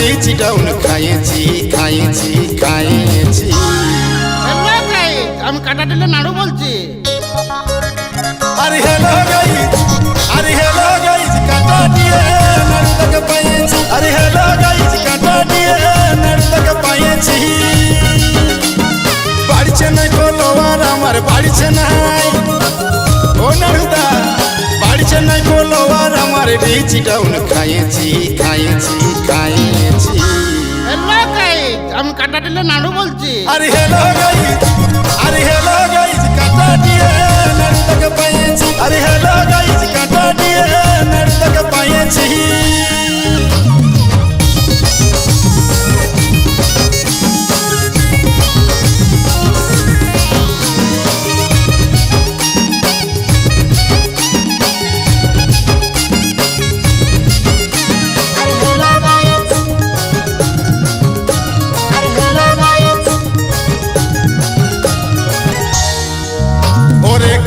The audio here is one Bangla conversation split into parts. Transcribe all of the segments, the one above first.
বিচি ডাউন খাইছি খাইছি খাইছি। আমি কাটা দিলে নাড়ু বলছি। আরে হ্যালো গাইস, আরে হ্যালো গাইস, কাটা দিয়ে নাড়ু তোকে পাইছি। আরে হ্যালো গাইস, কাটা দিয়ে নাড়ু তোকে পাইছি। বাড়ছে নাই ফলোয়ার আমার, বাড়ছে নাই ও নাড়ুদা, বাড়ছে নাই ফলোয়ার আমার, বিচি ডাউন খাইছি খাইছি খাইছি। আমি কাটা দিলে নাড়ু বলছি। আরে হ্যালো গাইস, আরে হ্যালো গাইস, কাটা দিয়ে নাড়ু তোকে পাইছি। আরে হ্যালো গাইস, কাটা দিয়ে নাড়ু তোকে পাইছি।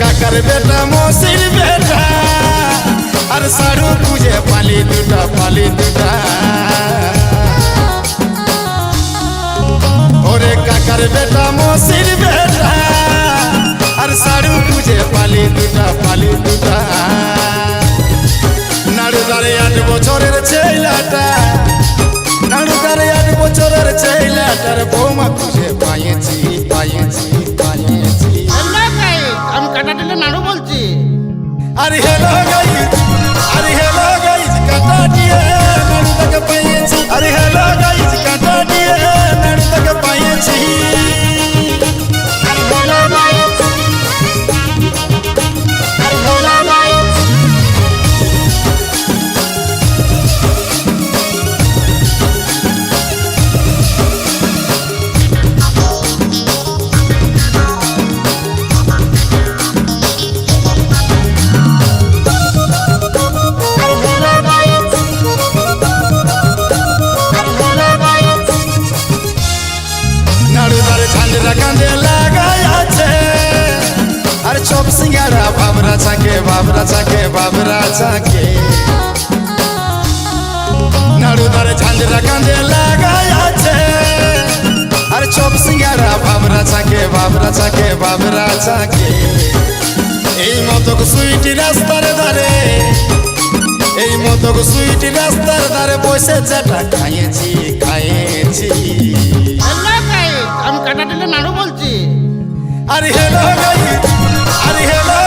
কাকার বেটা মসির বেটা আর সাড়ু খুঁজে পালি দুটা পালি দুটা। ওরে কাকার বেটা মসির বেটা আর সাড়ু খুঁজে পালি দুটা পালি দুটা। নাড়ুদারে 8 বছরের ছেলেটা, নাড়ুদারে 8 বছরের ছেলেটার বৌমা খুঁজে পাইছি পাইছি পাইছি। আমি কাটা দিলে নাড়ু বলছি। আরে হ্যালো গাইস, আরে হ্যালো গাইস, কাটা দিয়ে নাড়ু তোকে পাইছি। আরে হ্যালো গাইস, কাটা দিয়ে নাড়ু তোকে পাইছি। কান্দে লাগাই আছে আর চপ সিঙ্গারা বাবরা চাকে বাবরা চাকে বাবরা চাকে। নাড়ুদারে ঝান্ডরা কান্দে লাগাই আছে আর চপ সিঙ্গারা বাবরা চাকে বাবরা চাকে বাবরা চাকে। এই মতো সুইটি রাস্তার ধারে, এই মতো সুইটি রাস্তার ধারে বসে যেটা খাইছি খাইছি। আমি কাটা দিলে নাড়ু বলছি। আরে হ্যালো গাইস, আরে হ্যালো